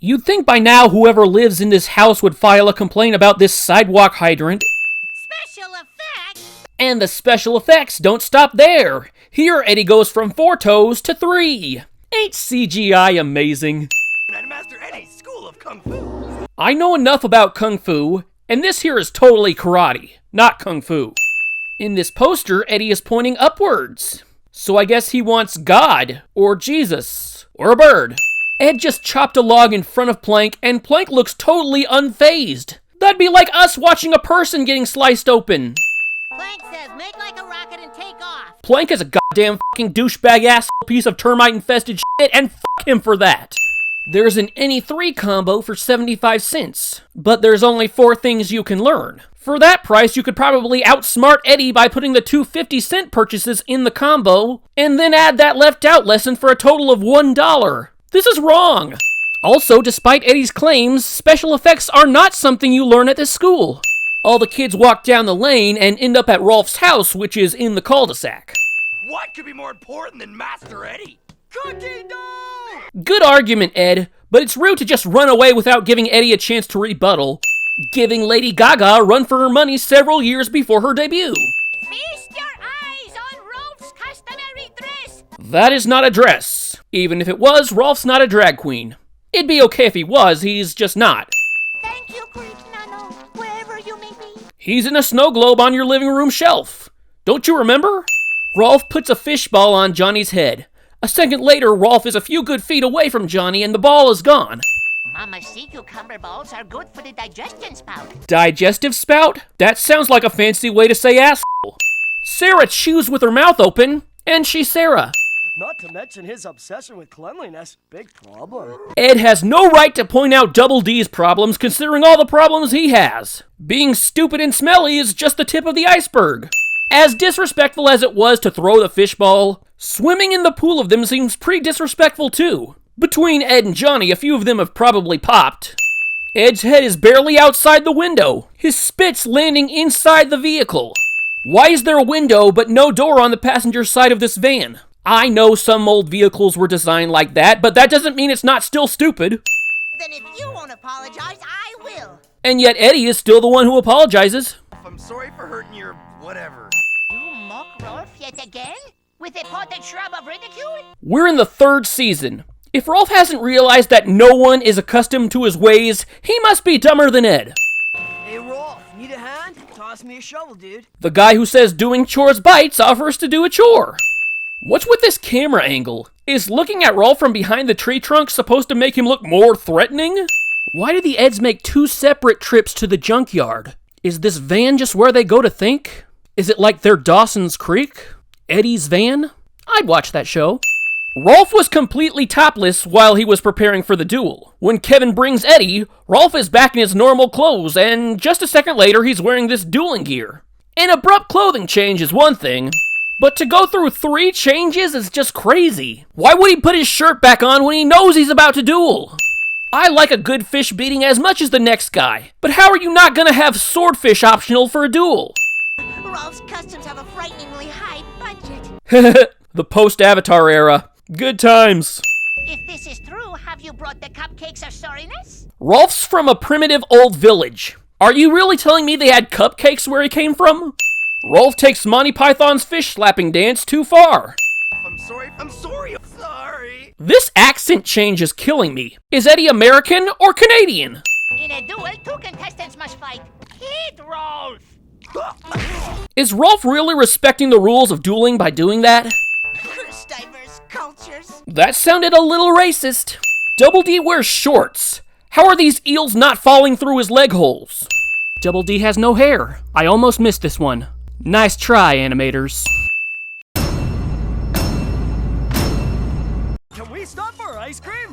You'd think by now whoever lives in this house would file a complaint about this sidewalk hydrant. Special effects? And the special effects don't stop there. Here, Eddy goes from 4 toes to 3. Ain't CGI amazing? Master Eddy's School of Kung Fu. I know enough about Kung Fu, and this here is totally karate, not Kung Fu. In this poster, Eddy is pointing upwards. So I guess he wants God, or Jesus, or a bird. Ed just chopped a log in front of Plank, and Plank looks totally unfazed. That'd be like us watching a person getting sliced open. Plank says make like a rocket and take off. Plank is a goddamn fucking douchebag asshole piece of termite-infested shit, and fuck him for that. There's an any 3 combo for 75 cents, but there's only 4 things you can learn. For that price, you could probably outsmart Eddy by putting the 2 50-cent purchases in the combo, and then add that left-out lesson for a total of $1. This is wrong! Also, despite Eddy's claims, special effects are not something you learn at this school. All the kids walk down the lane and end up at Rolf's house, which is in the cul-de-sac. What could be more important than Master Eddy? Cookie dough! Good argument, Ed, but it's rude to just run away without giving Eddy a chance to rebuttal, giving Lady Gaga a run for her money several years before her debut. Feast your eyes on Rolf's customary dress. That is not a dress. Even if it was, Rolf's not a drag queen. It'd be okay if he was, he's just not. Thank you, Greek Nano, wherever you may be. He's in a snow globe on your living room shelf. Don't you remember? Rolf puts a fishball on Johnny's head. A second later, Rolf is a few good feet away from Johnny and the ball is gone. Mama, sea cucumber balls are good for the digestion spout. Digestive spout? That sounds like a fancy way to say asshole. Sarah chews with her mouth open, and she's Sarah. Not to mention his obsession with cleanliness. Big problem. Ed has no right to point out Double D's problems considering all the problems he has. Being stupid and smelly is just the tip of the iceberg. As disrespectful as it was to throw the fishball, swimming in the pool of them seems pretty disrespectful too. Between Ed and Johnny, a few of them have probably popped. Ed's head is barely outside the window, his spit's landing inside the vehicle. Why is there a window but no door on the passenger side of this van? I know some old vehicles were designed like that, but that doesn't mean it's not still stupid. Then if you won't apologize, I will. And yet Eddy is still the one who apologizes. I'm sorry for hurting your whatever. You mock Rolf yet again? With a potted shrub of ridicule? We're in the 3rd season. If Rolf hasn't realized that no one is accustomed to his ways, he must be dumber than Ed. Hey, Rolf, need a hand? Toss me a shovel, dude. The guy who says doing chores bites offers to do a chore. What's with this camera angle? Is looking at Rolf from behind the tree trunk supposed to make him look more threatening? Why do the Eds make 2 separate trips to the junkyard? Is this van just where they go to think? Is it like their Dawson's Creek? Eddy's van? I'd watch that show. Rolf was completely topless while he was preparing for the duel. When Kevin brings Eddy, Rolf is back in his normal clothes, and just a second later he's wearing this dueling gear. An abrupt clothing change is one thing, but to go through 3 changes is just crazy. Why would he put his shirt back on when he knows he's about to duel? I like a good fish beating as much as the next guy, but how are you not gonna have swordfish optional for a duel? Rolf's customs have a frighteningly high budget. The post-Avatar era. Good times. If this is true, have you brought the cupcakes of sorriness? Rolf's from a primitive old village. Are you really telling me they had cupcakes where he came from? Rolf takes Monty Python's fish slapping dance too far. I'm sorry. I'm sorry. I'm sorry. This accent change is killing me. Is Eddy American or Canadian? In a duel, 2 contestants must fight. Hit Rolf! Is Rolf really respecting the rules of dueling by doing that? Curse diverse cultures. That sounded a little racist. Double D wears shorts. How are these eels not falling through his leg holes? Double D has no hair. I almost missed this one. Nice try, animators. Can we stop for ice cream?